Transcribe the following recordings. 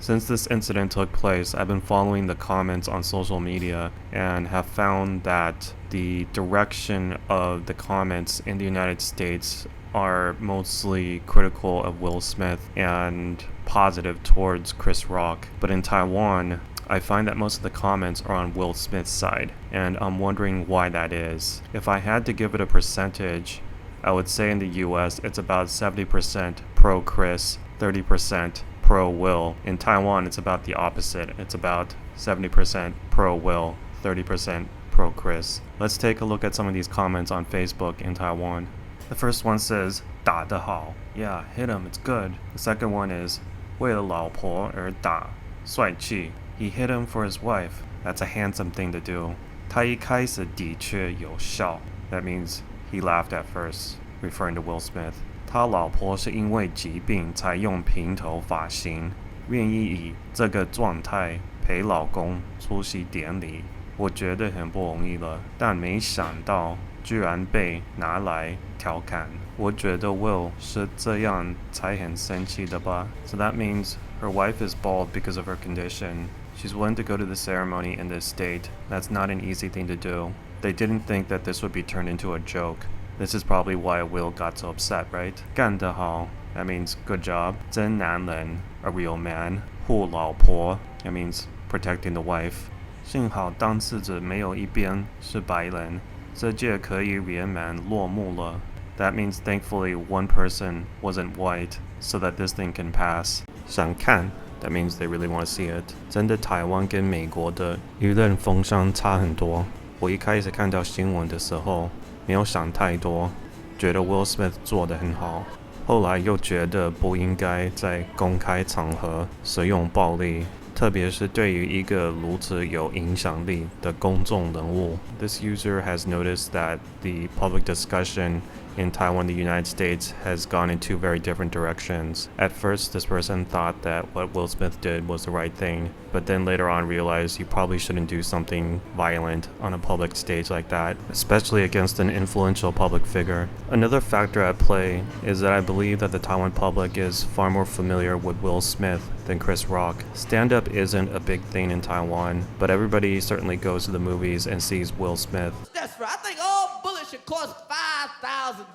Since this incident took place, I've been following the comments on social media and have found that the direction of the comments in the United States are mostly critical of Will Smith and positive towards Chris Rock. But in Taiwan, I find that most of the comments are on Will Smith's side, and I'm wondering why that is. If I had to give it a percentage, I would say in the US it's about 70% pro Chris, 30% pro Will. In Taiwan, it's about the opposite. It's about 70% pro Will, 30% pro Chris. Let's take a look at some of these comments on Facebook in Taiwan. The first one says, 打得好. Yeah, hit him, it's good. The second one is, 为了老婆而打,帅气. He hit him for his wife. That's a handsome thing to do. 他一开始的确有笑. That means he laughed at first, referring to Will Smith. 他老婆是因为疾病才用平头发型，愿意以这个状态陪老公出席典礼。我觉得很不容易了，但没想到居然被拿来调侃。我觉得 Will 是这样才很生气的吧。So that means her wife is bald because of her condition. She's willing to go to the ceremony in this state. That's not an easy thing to do. They didn't think that this would be turned into a joke. This is probably why Will got so upset, right? 干得好, that means good job. 真男人, a real man. 护老婆, that means protecting the wife. 幸好当事者没有一边是白人，这届可以圆满落幕了。That means thankfully one person wasn't white, so that this thing can pass. 想看, that means they really want to see it. 真的台湾跟美国的舆论风向差很多。我一开始看到新闻的时候，没有想太多，觉得 Will Smith 做得很好。后来又觉得不应该在公开场合使用暴力，特别是对于一个如此有影响力的公众人物。This user has noticed that the public discussion in Taiwan and the United States has gone in two very different directions. At first, this person thought that what Will Smith did was the right thing, but then later on realized you probably shouldn't do something violent on a public stage like that, especially against an influential public figure. Another factor at play is that I believe that the Taiwan public is far more familiar with Will Smith than Chris Rock. Stand-up isn't a big thing in Taiwan, but everybody certainly goes to the movies and sees Will Smith. That's right. I think all bullets should cost $5,000.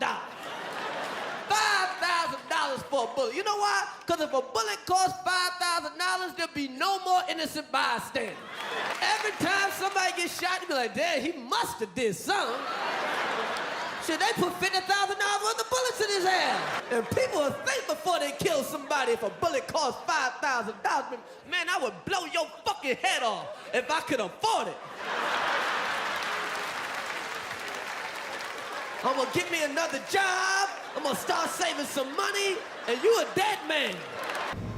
$5,000 for a bullet. You know why? Because if a bullet costs $5,000, there'll be no more innocent bystanders. Every time somebody gets shot, you'll be like, damn, he must have did something. Shit, they put $50,000 worth of bullets in his ass. And people will think before they kill somebody if a bullet costs $5,000. Man, I would blow your fucking head off if I could afford it. I'm gonna get me another job, I'm gonna start saving some money, and you a dead man.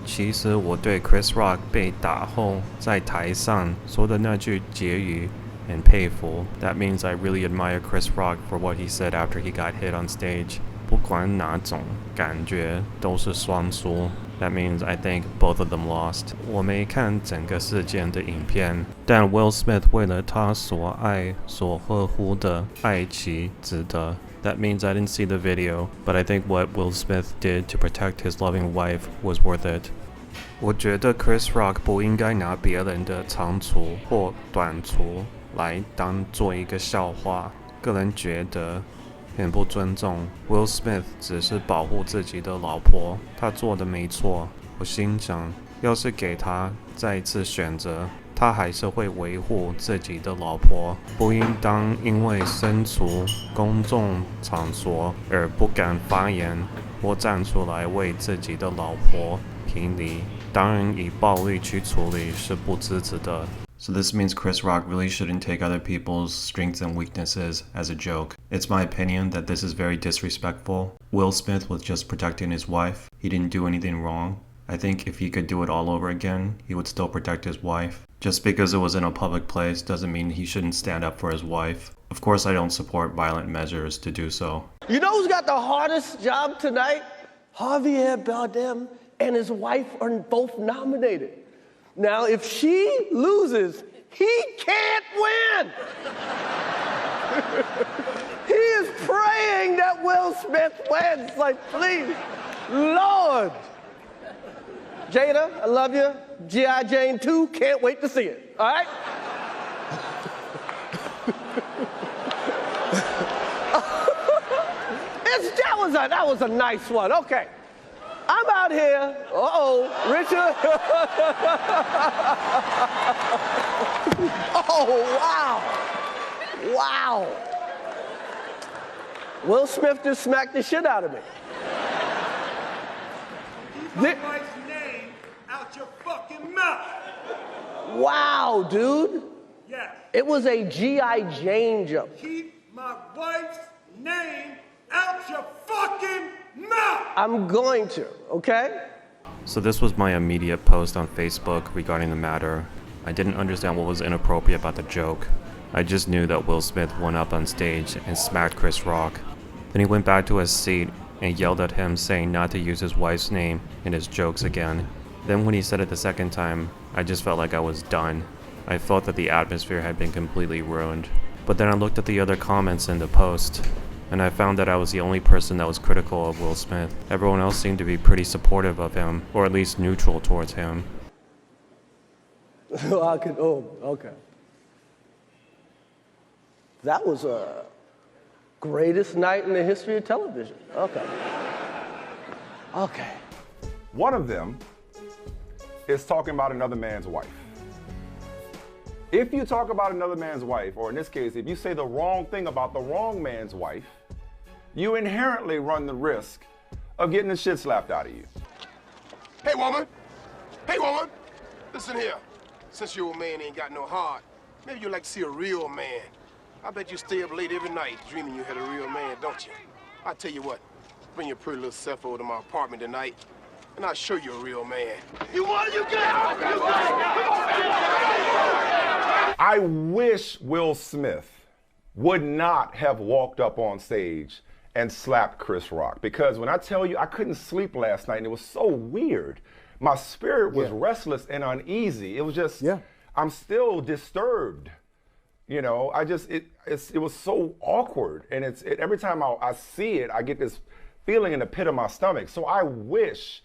其实我对 Chris Rock 被打后在台上说的那句结语很佩服。That means I really admire Chris Rock for what he said after he got hit on stage. 不管哪种感觉都是双输。That means I think both of them lost. 我没看整个事件的影片，但 Will Smith 为了他所爱所呵护的爱其值得。That means I didn't see the video, but I think what Will Smith did to protect his loving wife was worth it. 我觉得 Chris Rock 不应该拿别人的长处或短处来当做一个笑话。个人觉得很不尊重。Will Smith 只是保护自己的老婆，他做的没错。我心想，要是给他再一次选择，他还是会维护自己的老婆，不应当因为身处公众场所而不敢发言或站出来为自己的老婆评理。当然，以暴力去处理是不支持的。So this means Chris Rock really shouldn't take other people's strengths and weaknesses as a joke. It's my opinion that this is very disrespectful. Will Smith was just protecting his wife. He didn't do anything wrong. I think if he could do it all over again, he would still protect his wife. Just because it was in a public place doesn't mean he shouldn't stand up for his wife. Of course, I don't support violent measures to do so. You know who's got the hardest job tonight? Javier Bardem and his wife are both nominated. Now, if she loses, he can't win. He is praying that Will Smith wins. Like, please, Lord, Jada, I love you. G.I. Jane 2, can't wait to see it. All right? That was a nice one. Okay. I'm out here. Richard. Oh, wow. Wow. Will Smith just smacked the shit out of me. Keep my wife's name out your fucking mouth. Wow, dude. Yes. It was a G.I. Jane jump. Keep my wife's name out your fucking mouth. I'm going to, okay? So this was my immediate post on Facebook regarding the matter. I didn't understand what was inappropriate about the joke. I just knew that Will Smith went up on stage and smacked Chris Rock. Then he went back to his seat and yelled at him, saying not to use his wife's name in his jokes again. Then when he said it the second time, I just felt like I was done. I felt that the atmosphere had been completely ruined. But then I looked at the other comments in the post, and I found that I was the only person that was critical of Will Smith. Everyone else seemed to be pretty supportive of him, or at least neutral towards him. Okay. That was a greatest night in the history of television. Okay. One of them is talking about another man's wife. If you talk about another man's wife, or in this case, if you say the wrong thing about the wrong man's wife, you inherently run the risk of getting the shit slapped out of you. Hey, woman. Listen here. Since your old man ain't got no heart, maybe you'd like to see a real man. I bet you stay up late every night dreaming you had a real man, don't you? I tell you what, bring your pretty little self over to my apartment tonight, and I'll show you a real man. You want it, you get out! I wish Will Smith would not have walked up on stage and slapped Chris Rock, because when I tell you I couldn't sleep last night and it was so weird. My spirit was restless and uneasy. It was just, I'm still disturbed. You know, it was so awkward, and every time I see it, I get this feeling in the pit of my stomach. So I wish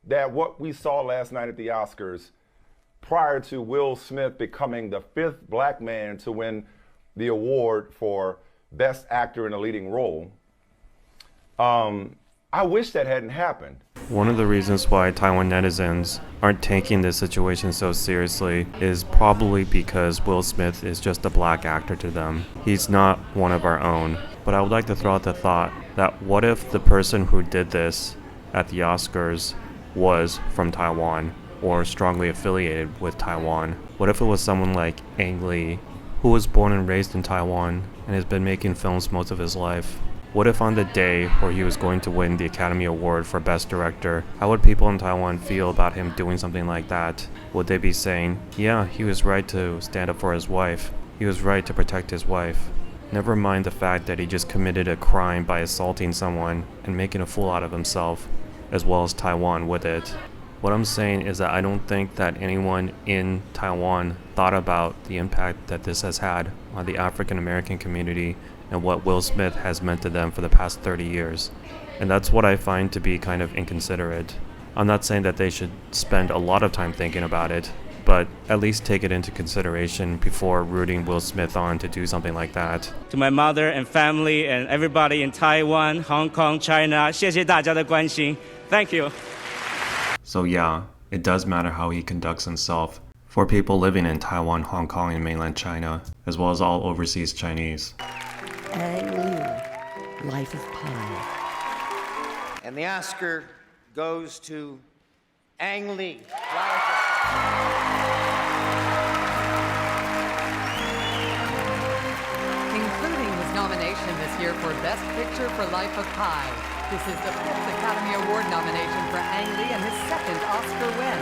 that what we saw last night at the Oscars, prior to Will Smith becoming the 5th black man to win the award for Best Actor in a Leading Role, I wish that hadn't happened. One of the reasons why Taiwan netizens aren't taking this situation so seriously is probably because Will Smith is just a black actor to them. He's not one of our own. But I would like to throw out the thought that what if the person who did this at the Oscars was from Taiwan or strongly affiliated with Taiwan? What if it was someone like Ang Lee, who was born and raised in Taiwan and has been making films most of his life? What if on the day where he was going to win the Academy Award for Best Director, how would people in Taiwan feel about him doing something like that? Would they be saying, yeah, he was right to stand up for his wife. He was right to protect his wife. Never mind the fact that he just committed a crime by assaulting someone and making a fool out of himself, as well as Taiwan with it. What I'm saying is that I don't think that anyone in Taiwan thought about the impact that this has had on the African American community and what Will Smith has meant to them for the past 30 years. And that's what I find to be kind of inconsiderate. I'm not saying that they should spend a lot of time thinking about it, but at least take it into consideration before rooting Will Smith on to do something like that. To my mother and family and everybody in Taiwan, Hong Kong, China, 谢谢大家的关心. Thank you. So yeah, it does matter how he conducts himself for people living in Taiwan, Hong Kong, and mainland China, as well as all overseas Chinese. Ang Lee, Life of Pi. And the Oscar goes to Ang Lee. Including his nomination this year for Best Picture for Life of Pi. This is the 5th Academy Award nomination for Ang Lee and his 2nd Oscar win.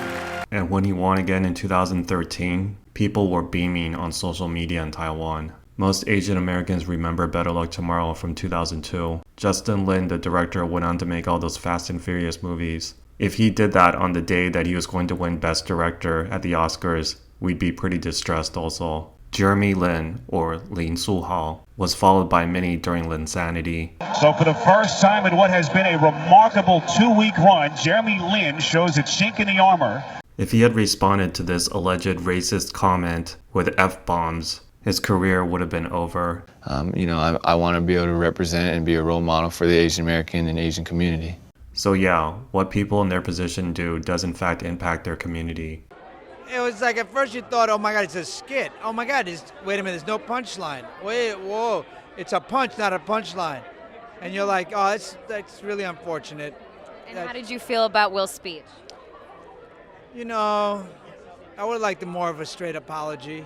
And when he won again in 2013, people were beaming on social media in Taiwan. Most Asian Americans remember Better Luck Tomorrow from 2002. Justin Lin, the director, went on to make all those Fast and Furious movies. If he did that on the day that he was going to win Best Director at the Oscars, we'd be pretty distressed also. Jeremy Lin, or Lin Suhao, was followed by many during Linsanity. So for the first time in what has been a remarkable 2-week run, Jeremy Lin shows a chink in the armor. If he had responded to this alleged racist comment with F-bombs, his career would have been over. I want to be able to represent and be a role model for the Asian American and Asian community. So yeah, what people in their position do does in fact impact their community. It was like at first you thought, oh my God, it's a skit. Oh my God, wait a minute, there's no punchline. Wait, whoa, it's a punch, not a punchline. And you're like, oh, that's really unfortunate. And how did you feel about Will's speech? I would have liked more of a straight apology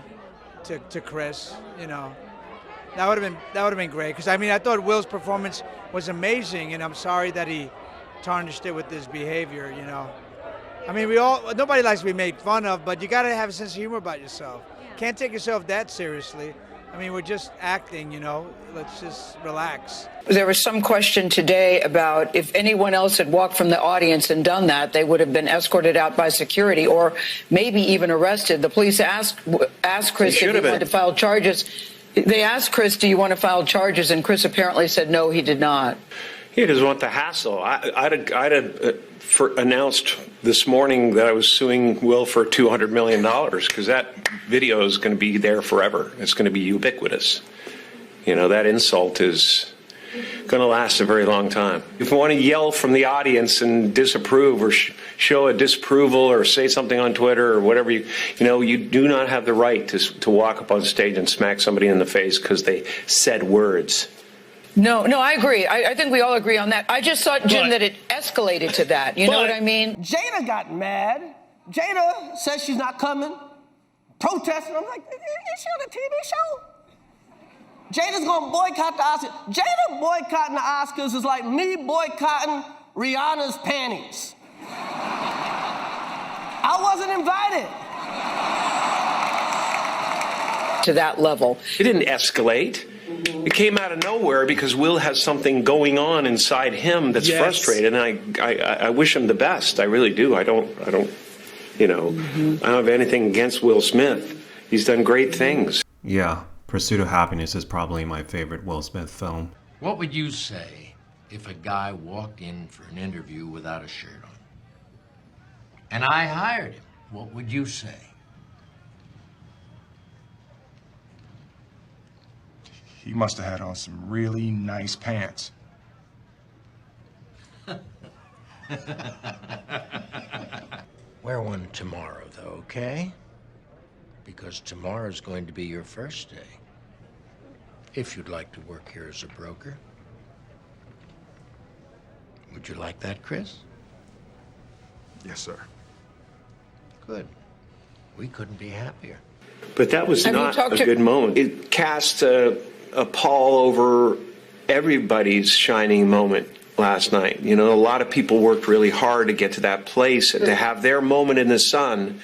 to Chris. That would have been great. Because I thought Will's performance was amazing, and I'm sorry that he tarnished it with his behavior. Nobody likes to be made fun of, but you got to have a sense of humor about yourself. Can't take yourself that seriously. We're just acting, let's just relax. There was some question today about if anyone else had walked from the audience and done that, they would have been escorted out by security or maybe even arrested. The police asked Chris if he wanted to file charges. They asked Chris, do you want to file charges? And Chris apparently said no, he did not. He doesn't want the hassle. I'd announced this morning that I was suing Will for $200 million because that video is going to be there forever. It's going to be ubiquitous. That insult is going to last a very long time. If you want to yell from the audience and disapprove or show a disapproval or say something on Twitter or whatever, you do not have the right to walk up on stage and smack somebody in the face because they said words. No, I agree. I think we all agree on that. I just thought, Jim, that it escalated to that. You know what I mean? Jada got mad. Jada says she's not coming, protesting. I'm like, is she on a TV show? Jada's gonna boycott the Oscars. Jada boycotting the Oscars is like me boycotting Rihanna's panties. I wasn't invited. To that level. It didn't escalate. It came out of nowhere because Will has something going on inside him that's frustrated, and I wish him the best. I really do. I don't have anything against Will Smith. He's done great things. Yeah, Pursuit of Happiness is probably my favorite Will Smith film. What would you say if a guy walked in for an interview without a shirt on? And I hired him. What would you say? He must have had on some really nice pants. Wear one tomorrow, though, okay? Because tomorrow's going to be your first day. If you'd like to work here as a broker. Would you like that, Chris? Yes, sir. Good. We couldn't be happier. But that was not a good moment. It cast a pall over everybody's shining moment last night. A lot of people worked really hard to get to that place and to have their moment in the sun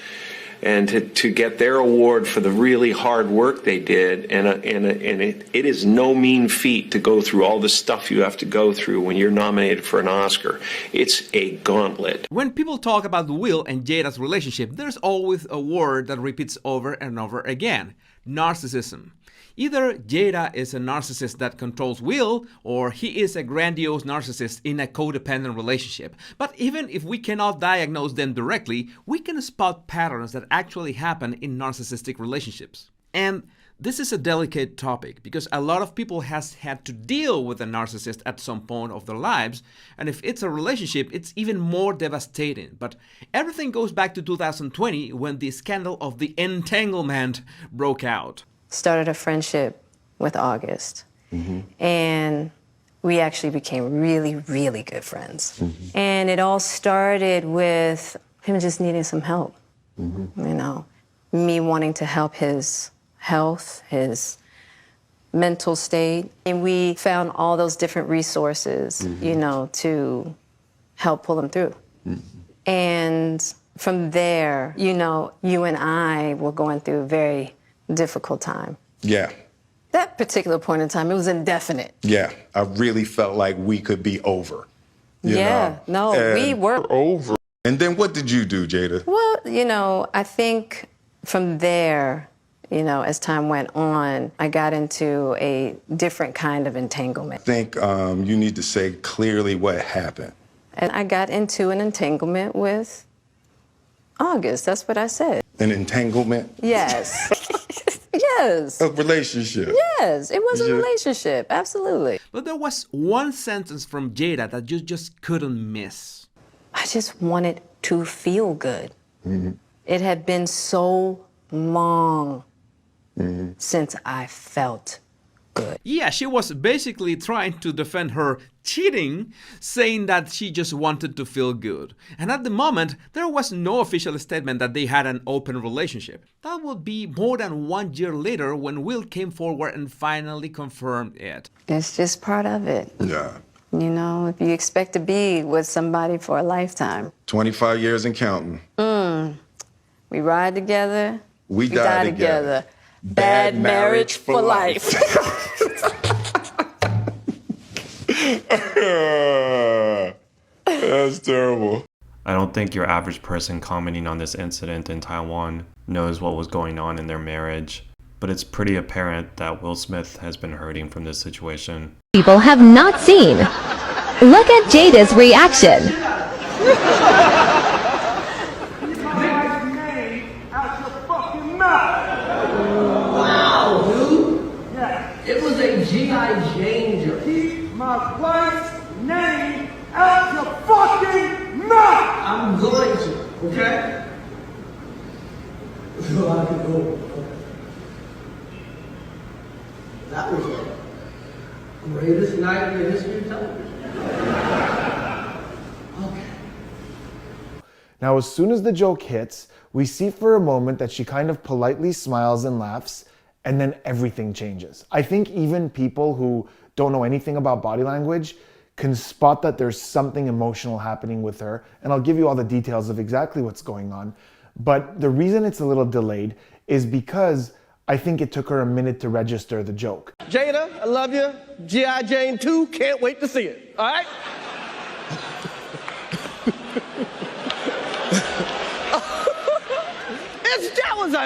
and to get their award for the really hard work they did. And it is no mean feat to go through all the stuff you have to go through when you're nominated for an Oscar. It's a gauntlet. When people talk about Will and Jada's relationship, there's always a word that repeats over and over again: narcissism. Either Jada is a narcissist that controls Will, or he is a grandiose narcissist in a codependent relationship. But even if we cannot diagnose them directly, we can spot patterns that actually happen in narcissistic relationships. And this is a delicate topic because a lot of people has had to deal with a narcissist at some point of their lives, and if it's a relationship, it's even more devastating. But everything goes back to 2020 when the scandal of the entanglement broke out. Started a friendship with August, and we actually became really, really good friends. And it all started with him just needing some help, me wanting to help his health, his mental state. And we found all those different resources, to help pull him through. And from there, you and I were going through a very difficult time. Yeah. That particular point in time, it was indefinite. Yeah. I really felt like we could be over. We were over. And then what did you do, Jada? Well, I think from there, You know, as time went on, I got into a different kind of entanglement. I think you need to say clearly what happened. And I got into an entanglement with August. That's what I said. An entanglement? Yes. Yes. A relationship? Yes, it was a relationship. Absolutely. But there was one sentence from Jada that you just couldn't miss. I just wanted to feel good. Mm-hmm. It had been so long since I felt good. Yeah, she was basically trying to defend her cheating, saying that she just wanted to feel good. And at the moment, there was no official statement that they had an open relationship. That would be more than 1 year later when Will came forward and finally confirmed it. It's just part of it. Yeah. You know, if you expect to be with somebody for a lifetime. 25 years and counting. We ride together. We die together. Bad marriage for life. That's terrible. I don't think your average person commenting on this incident in Taiwan knows what was going on in their marriage, but it's pretty apparent that Will Smith has been hurting from this situation. People have not seen. Look at Jada's reaction. Wow, dude. Yeah. It was a G.I. Jane. Keep my wife's name out your fucking mouth! I'm going to, okay? So I can go. That was the greatest night in the history of television. Now, as soon as the joke hits, we see for a moment that she kind of politely smiles and laughs, and then everything changes. I think even people who don't know anything about body language can spot that there's something emotional happening with her, and I'll give you all the details of exactly what's going on. But the reason it's a little delayed is because I think it took her a minute to register the joke. Jada, I love you. G.I. Jane 2, can't wait to see it. All right?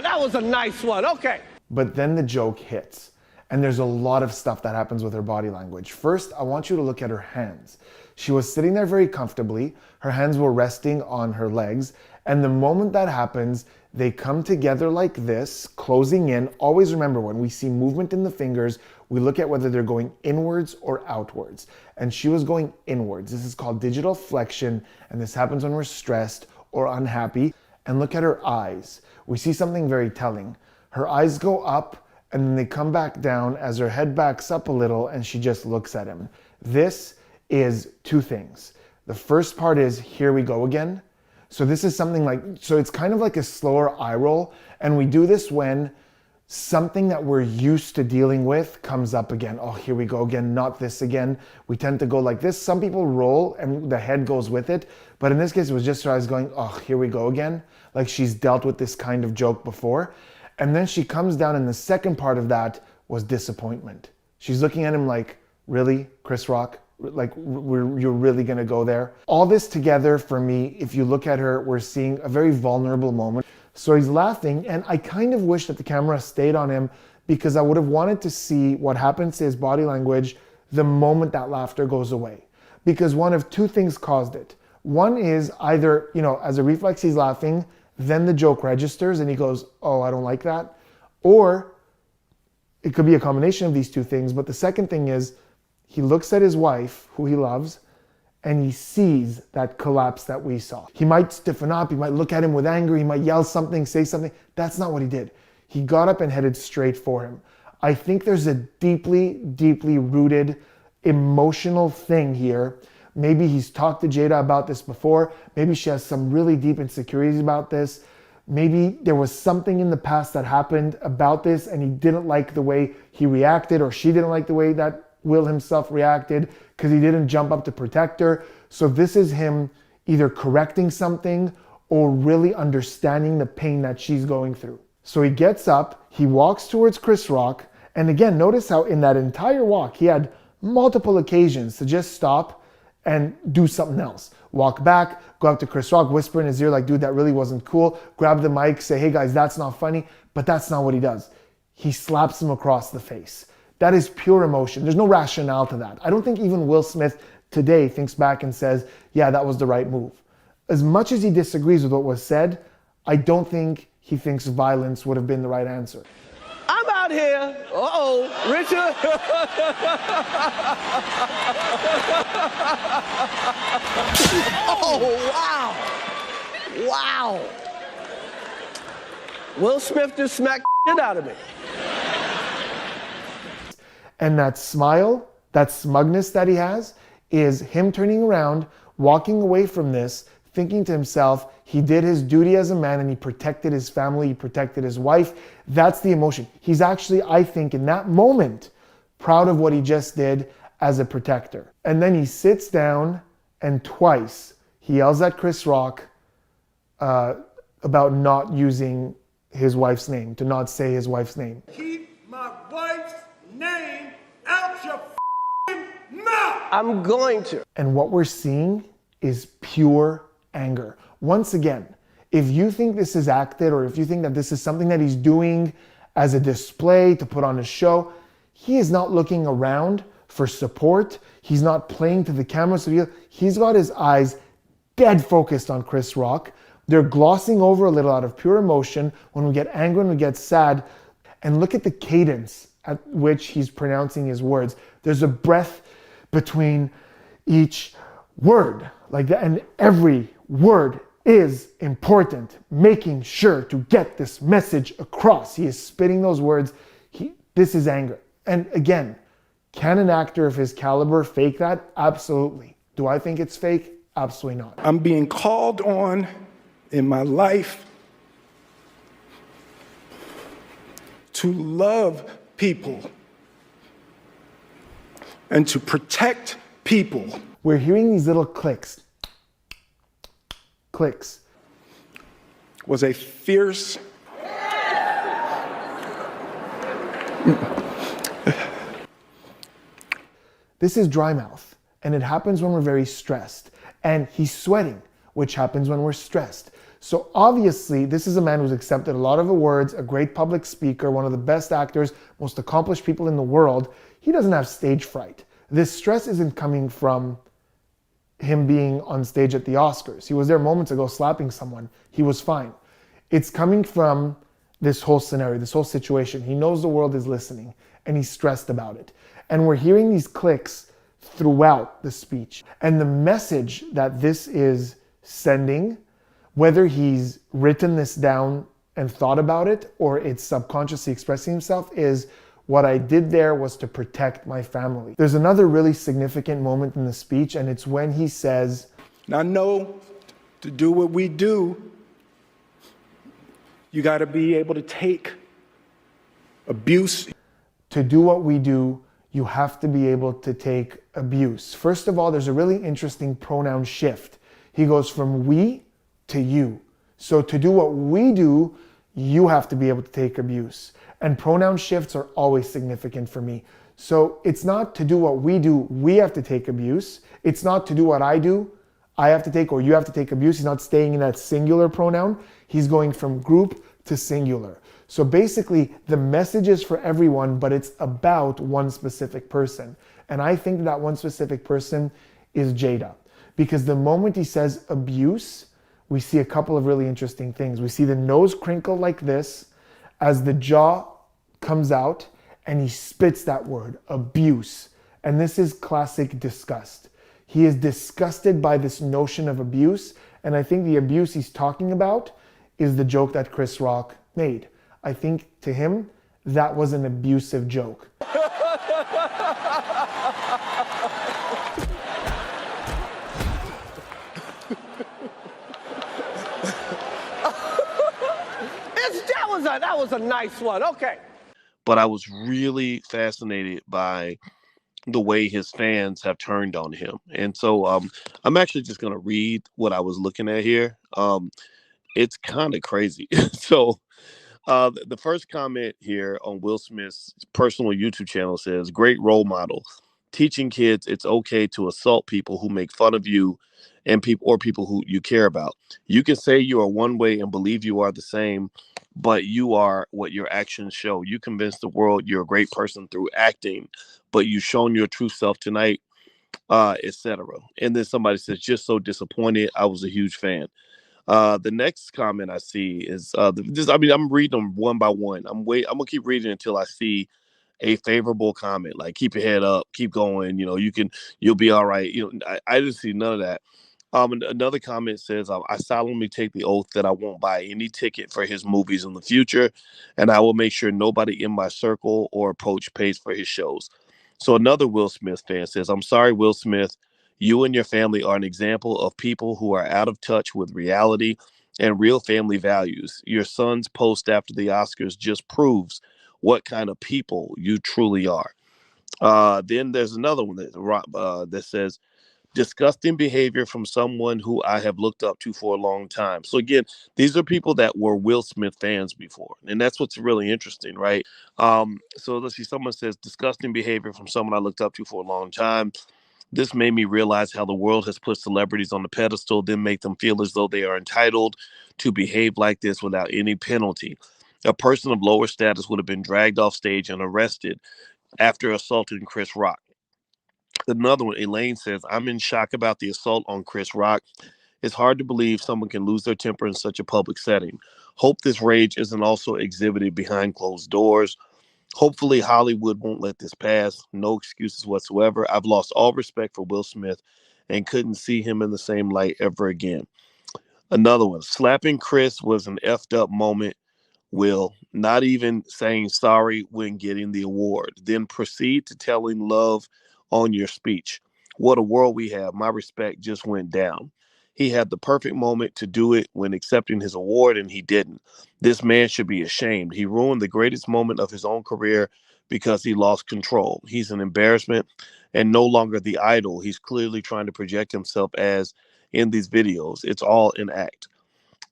That was a nice one. Okay. But then the joke hits, and there's a lot of stuff that happens with her body language. First, I want you to look at her hands. She was sitting there very comfortably. Her hands were resting on her legs, and the moment that happens, they come together like this, closing in. Always remember, when we see movement in the fingers, we look at whether they're going inwards or outwards. And she was going inwards. This is called digital flexion, and this happens when we're stressed or unhappy. And look at her eyes. We see something very telling. Her eyes go up and then they come back down as her head backs up a little and she just looks at him. This is two things. The first part is, here we go again. So this is something like, so it's kind of like a slower eye roll. And we do this when something that we're used to dealing with comes up again. Oh, here we go again, not this again. We tend to go like this. Some people roll and the head goes with it. But in this case, it was just her eyes going, oh, here we go again. Like she's dealt with this kind of joke before. And then she comes down, and the second part of that was disappointment. She's looking at him like, really, Chris Rock? Like, you're really gonna go there? All this together, for me, if you look at her, we're seeing a very vulnerable moment. So he's laughing, and I kind of wish that the camera stayed on him because I would have wanted to see what happens to his body language the moment that laughter goes away. Because one of two things caused it. One is either, as a reflex, he's laughing, then the joke registers and he goes, oh, I don't like that. Or it could be a combination of these two things. But the second thing is he looks at his wife, who he loves, and he sees that collapse that we saw. He might stiffen up, he might look at him with anger, he might yell something, say something. That's not what he did. He got up and headed straight for him. I think there's a deeply, deeply rooted emotional thing here. Maybe he's talked to Jada about this before. Maybe she has some really deep insecurities about this. Maybe there was something in the past that happened about this and he didn't like the way he reacted, or she didn't like the way that Will himself reacted because he didn't jump up to protect her. So this is him either correcting something or really understanding the pain that she's going through. So he gets up, he walks towards Chris Rock, and again, notice how in that entire walk, he had multiple occasions to just stop and do something else. walk back, go up to Chris Rock, whisper in his ear like, dude, that really wasn't cool. Grab the mic, say, hey guys, that's not funny. But that's not what he does. He slaps him across the face. That is pure emotion. There's no rationale to that. I don't think even Will Smith today thinks back and says, yeah, that was the right move. As much as he disagrees with what was said, I don't think he thinks violence would have been the right answer. I'm out here. Richard. Oh, wow. Wow. Will Smith just smacked the shit out of me. And that smile, that smugness that he has, is him turning around, walking away from this, thinking to himself, he did his duty as a man and he protected his family, he protected his wife. That's the emotion. He's actually, I think, in that moment, proud of what he just did as a protector. And then he sits down and twice he yells at Chris Rock about not using his wife's name, to not say his wife's name. Keep my wife's name out your mouth. I'm going to. And what we're seeing is pure anger. Once again, if you think this is acted or if you think that this is something that he's doing as a display to put on a show, he is not looking around for support. He's not playing to the camera. So he's got his eyes dead focused on Chris Rock. They're glossing over a little out of pure emotion when we get angry, when we get sad. And look at the cadence at which he's pronouncing his words. There's a breath between each word like that, and every word is important, making sure to get this message across. He is spitting those words. This is anger. And again, can an actor of his caliber fake that? Absolutely. Do I think it's fake? Absolutely not. I'm being called on in my life to love people and to protect people. We're hearing these little clicks. Clicks. Was a fierce This is dry mouth, and it happens when we're very stressed. And he's sweating, which happens when we're stressed. So obviously, this is a man who's accepted a lot of awards, a great public speaker, one of the best actors, most accomplished people in the world. He doesn't have stage fright. This stress isn't coming from him being on stage at the Oscars. He was there moments ago slapping someone. He was fine. It's coming from this whole scenario, this whole situation. He knows the world is listening, and he's stressed about it. And we're hearing these clicks throughout the speech. And the message that this is sending, whether he's written this down and thought about it, or it's subconsciously expressing himself, is what I did there was to protect my family. There's another really significant moment in the speech, and it's when he says, Now, know to do what we do, you got to be able to take abuse. To do what we do, you have to be able to take abuse. First of all, there's a really interesting pronoun shift. He goes from we to you. So to do what we do, you have to be able to take abuse. And pronoun shifts are always significant for me. So it's not to do what we do, we have to take abuse. It's not to do what I do, I have to take, or you have to take abuse. He's not staying in that singular pronoun. He's going from group to singular. So basically, the message is for everyone, but it's about one specific person. And I think that one specific person is Jada. Because the moment he says abuse, we see a couple of really interesting things. We see the nose crinkle like this as the jaw comes out, and he spits that word, abuse. And this is classic disgust. He is disgusted by this notion of abuse, and I think the abuse he's talking about is the joke that Chris Rock made. I think to him, that was an abusive joke. That was a nice one. Okay. But I was really fascinated by the way his fans have turned on him. And so I'm actually just going to read what I was looking at here. It's kind of crazy. So the first comment here on Will Smith's personal YouTube channel says, great role model. teaching kids it's okay to assault people who make fun of you and people who you care about. You can say you are one way and believe you are the same, but you are what your actions show. You convince the world you're a great person through acting, but you've shown your true self tonight, etc. And then somebody says, just so disappointed. I was a huge fan. The next comment I see is I'm reading them one by one. I'm gonna keep reading until I see a favorable comment. Like, keep your head up, keep going. You'll be all right. I didn't see none of that. And another comment says, I solemnly take the oath that I won't buy any ticket for his movies in the future, and I will make sure nobody in my circle or approach pays for his shows. So another Will Smith fan says, I'm sorry, Will Smith. You and your family are an example of people who are out of touch with reality and real family values. Your son's post after the Oscars just proves what kind of people you truly are. Then there's another one that says, disgusting behavior from someone who I have looked up to for a long time. So again, these are people that were Will Smith fans before, and that's what's really interesting, right? So let's see. Someone says, disgusting behavior from someone I looked up to for a long time. This made me realize how the world has put celebrities on the pedestal, then make them feel as though they are entitled to behave like this without any penalty. A person of lower status would have been dragged off stage and arrested after assaulting Chris Rock. Another one, Elaine says, I'm in shock about the assault on Chris Rock. It's hard to believe someone can lose their temper in such a public setting. Hope this rage isn't also exhibited behind closed doors. Hopefully Hollywood won't let this pass. No excuses whatsoever. I've lost all respect for Will Smith and couldn't see him in the same light ever again. Another one, slapping Chris was an effed up moment. Will, not even saying sorry when getting the award. Then proceed to telling love on your speech. What a world we have. My respect just went down. He had the perfect moment to do it when accepting his award, and he didn't. This man should be ashamed. He ruined the greatest moment of his own career because he lost control. He's an embarrassment and no longer the idol he's clearly trying to project himself as in these videos. It's all an act.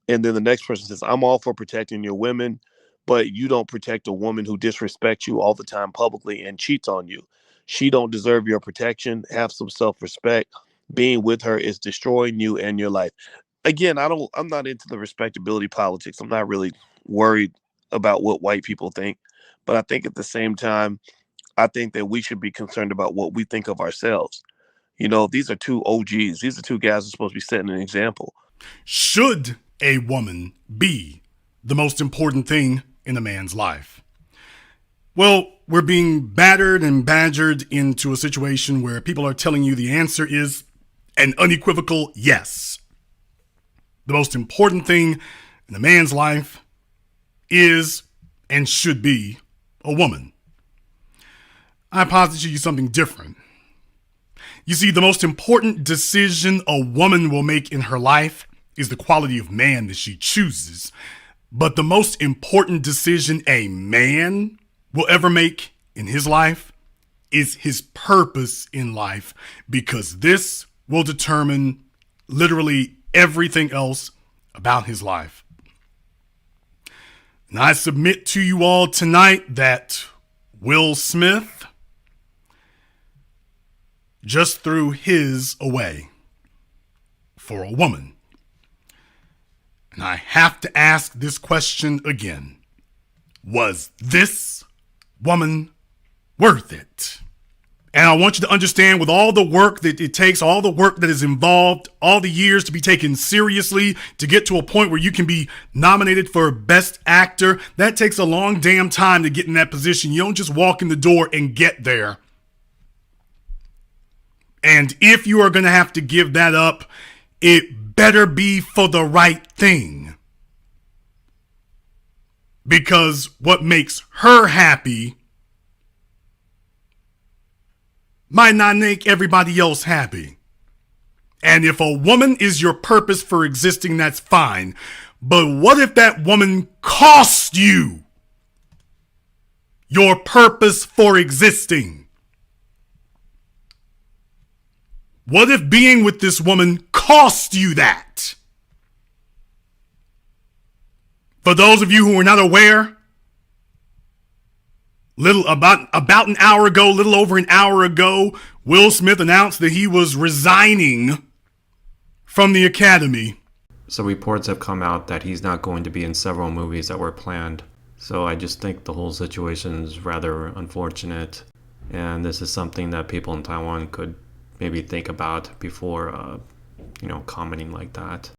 And then the next person says, I'm all for protecting your women, but you don't protect a woman who disrespects you all the time publicly and cheats on you. She don't deserve your protection. Have some self-respect. Being with her is destroying you and your life. Again, I'm not into the respectability politics. I'm not really worried about what white people think. But I think at the same time, I think that we should be concerned about what we think of ourselves. These are two OGs. These are two guys who are supposed to be setting an example. Should a woman be the most important thing in a man's life? Well, we're being battered and badgered into a situation where people are telling you the answer is an unequivocal yes. The most important thing in a man's life is and should be a woman. I posit to you something different. You see, the most important decision a woman will make in her life is the quality of man that she chooses. But the most important decision a man will ever make in his life is his purpose in life, because this will determine literally everything else about his life. And I submit to you all tonight that Will Smith just threw his away for a woman. And I have to ask this question again. Was this woman worth it? And I want you to understand, with all the work that it takes, all the work that is involved, all the years to be taken seriously to get to a point where you can be nominated for Best Actor, that takes a long damn time to get in that position. You don't just walk in the door and get there. And if you are going to have to give that up, it better be for the right thing. Because what makes her happy might not make everybody else happy. And if a woman is your purpose for existing, that's fine. But what if that woman cost you your purpose for existing? What if being with this woman cost you that? For those of you who are not aware, About an hour ago, little over an hour ago, Will Smith announced that he was resigning from the Academy. So reports have come out that he's not going to be in several movies that were planned. So I just think the whole situation is rather unfortunate. And this is something that people in Taiwan could maybe think about before, commenting like that.